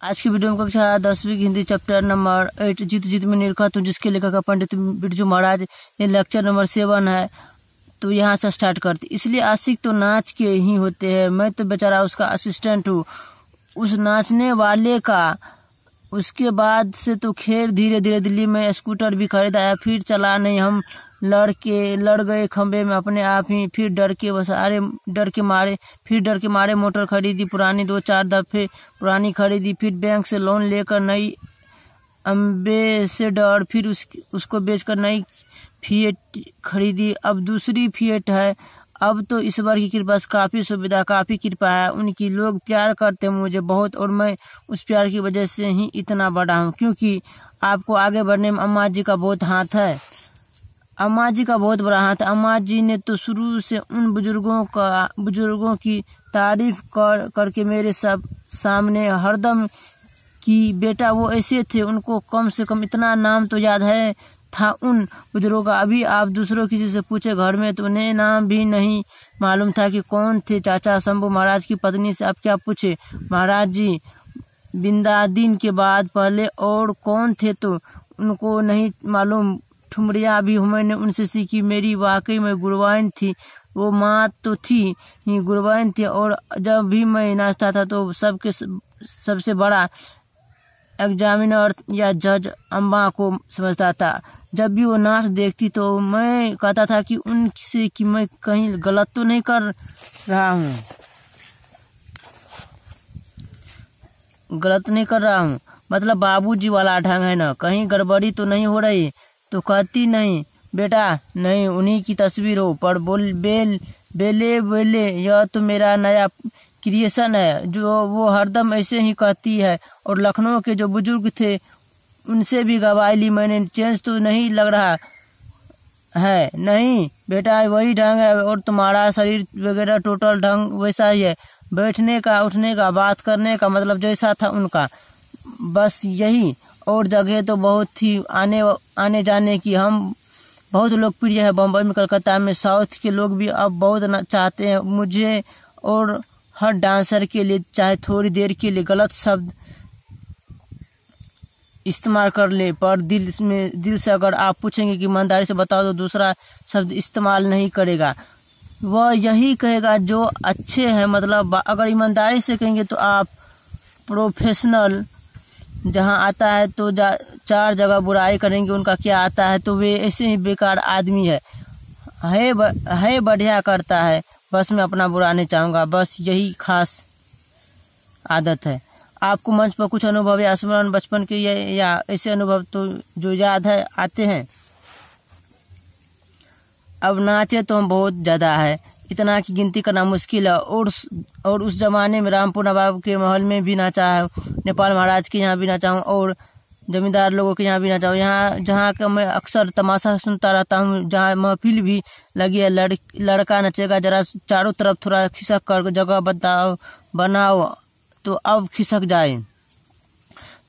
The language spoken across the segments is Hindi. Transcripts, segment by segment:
आज की वीडियो में कक्षा 10वीं की हिंदी चैप्टर नंबर 8 जीत जीत में निरखत हूँ, जिसके लेखक पंडित बिरजू महाराज। ये लेक्चर नंबर 7 है। तो यहाँ से स्टार्ट करते। इसलिए आशिक तो नाच के ही होते हैं, मैं तो बेचारा उसका असिस्टेंट हूँ, उस नाचने वाले का। उसके बाद से तो खैर धीरे धीरे दिल्ली में स्कूटर भी खरीदा, फिर चला नहीं। हम लड़ गए खंबे में अपने आप ही। फिर डर के मारे मोटर खरीदी पुरानी, 2-4 दफे पुरानी खरीदी। फिर बैंक से लोन लेकर नई एम्बेसडर, फिर उसको बेचकर नई फिएट खरीदी। अब दूसरी फिएट है। अब तो ईश्वर की कृपा से काफ़ी सुविधा, काफ़ी कृपा है उनकी। लोग प्यार करते हैं मुझे बहुत, और मैं उस प्यार की वजह से ही इतना बड़ा हूँ, क्योंकि आपको आगे बढ़ने में अम्मा जी का बहुत हाथ है। अम्मा जी का बहुत बड़ा हाथ है। अम्मा जी ने तो शुरू से उन बुजुर्गों की तारीफ करके मेरे सब सामने हरदम कि बेटा वो ऐसे थे, उनको कम से कम इतना नाम तो याद है था उन बुजुर्गों का। अभी आप दूसरों किसी से पूछे घर में तो उन्हें नाम भी नहीं मालूम था कि कौन थे। चाचा शंभू महाराज की पत्नी से आप क्या पूछे महाराज जी, बिंदादीन के बाद पहले और कौन थे तो उनको नहीं मालूम। ठुमरिया भी मैंने उनसे सीखी, मेरी वाकई में गुरुवाइन थी। वो माँ तो थी ही, गुरुवाइन थी। और जब भी मैं नाचता था तो सबसे बड़ा एग्जामिनर या जज अम्मा को समझता था। जब भी वो नाच देखती तो मैं कहता था कि उनसे कि मैं कहीं गलत तो नहीं कर रहा हूँ, मतलब बाबूजी वाला ढंग है ना, कहीं गड़बड़ी तो नहीं हो रही। तो कहती नहीं बेटा नहीं, उन्हीं की तस्वीर हो, पर बेले यह तो मेरा नया क्रिएशन है, जो वो हरदम ऐसे ही कहती है। और लखनऊ के जो बुजुर्ग थे उनसे भी गवाही ली मैंने, चेंज तो नहीं लग रहा है। नहीं बेटा वही ढंग है, और तुम्हारा शरीर वगैरह टोटल ढंग वैसा ही है, बैठने का, उठने का, बात करने का, मतलब जैसा था उनका, बस यही। और जगह तो बहुत थी आने जाने की। हम बहुत लोकप्रिय है बम्बई में, कलकत्ता में। साउथ के लोग भी अब बहुत चाहते हैं मुझे, और हर डांसर के लिए चाहे थोड़ी देर के लिए गलत शब्द इस्तेमाल कर ले, पर दिल से अगर आप पूछेंगे कि ईमानदारी से बताओ तो दूसरा शब्द इस्तेमाल नहीं करेगा। वह यही कहेगा जो अच्छे हैं, मतलब अगर ईमानदारी से कहेंगे तो आप प्रोफेशनल जहाँ आता है तो 4 जगह बुराई करेंगे, उनका क्या आता है तो वे ऐसे ही बेकार आदमी है बढ़िया करता है, बस मैं अपना बुरा नहीं चाहूँगा, बस यही खास आदत है। आपको मंच पर कुछ अनुभव या स्मरण बचपन के या ऐसे अनुभव तो जो याद है आते हैं? अब नाचे तो हम बहुत ज़्यादा है, इतना की गिनती करना मुश्किल है। और उस जमाने में रामपुर नवाब के महल में भी नाचा है, नेपाल महाराज के यहाँ भी नाचा हूँ, और जमींदार लोगों के यहाँ भी नाचा हूँ। यहाँ जहाँ का मैं अक्सर तमाशा सुनता रहता हूँ, जहाँ महफिल भी लगी है, लड़का नचेगा, जरा चारों तरफ थोड़ा खिसक कर जगह बनाओ तो अब खिसक जाए।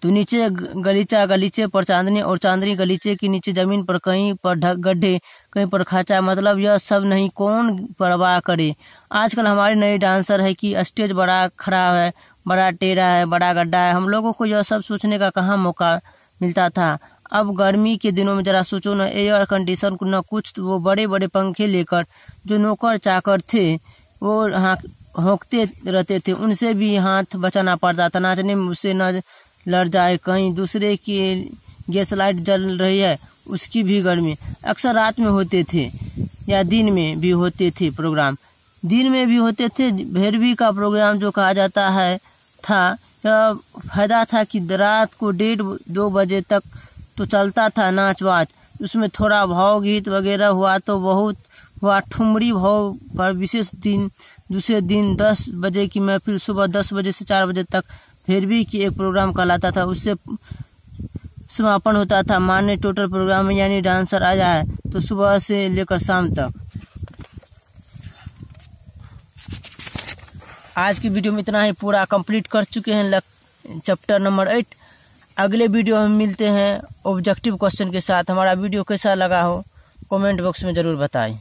तो नीचे गलीचे पर चांदनी, और चांदनी गलीचे के नीचे जमीन पर कहीं पर गड्ढे, कहीं पर खाचा, मतलब यह सब नहीं, कौन परवाह करे। आजकल हमारे नए डांसर है कि स्टेज बड़ा खराब है, बड़ा टेढ़ा है, बड़ा गड्ढा है। हम लोगों को यह सब सोचने का कहाँ मौका मिलता था। अब गर्मी के दिनों में जरा सोचो न, एयर कंडीशन न कुछ, वो बड़े बड़े पंखे लेकर जो नौकर चाकर थे वो होंकते रहते थे, उनसे भी हाथ बचाना पड़ता था। नाचने में उससे न लड़ जाए, कहीं दूसरे की गैस लाइट जल रही है उसकी भी गर्मी। अक्सर रात में होते थे या दिन में भी होते थे प्रोग्राम। दिन में भी होते थे। भैरवी का प्रोग्राम जो कहा जाता है था, यह फायदा था कि रात को 1:30-2 बजे तक तो चलता था नाच वाच। उसमें थोड़ा भाव गीत वगैरह हुआ तो बहुत हुआ। ठुमरी भाव पर विशेष दिन, दूसरे दिन 10 बजे की महफिल, सुबह 10 बजे से 4 बजे तक भैरवी की एक प्रोग्राम कहलाता था। उससे समापन होता था। माने टोटल प्रोग्राम में यानी डांसर आ जाए तो सुबह से लेकर शाम तक। आज की वीडियो में इतना ही, पूरा कंप्लीट कर चुके हैं चैप्टर नंबर 8। अगले वीडियो में मिलते हैं ऑब्जेक्टिव क्वेश्चन के साथ। हमारा वीडियो कैसा लगा हो कमेंट बॉक्स में ज़रूर बताएं।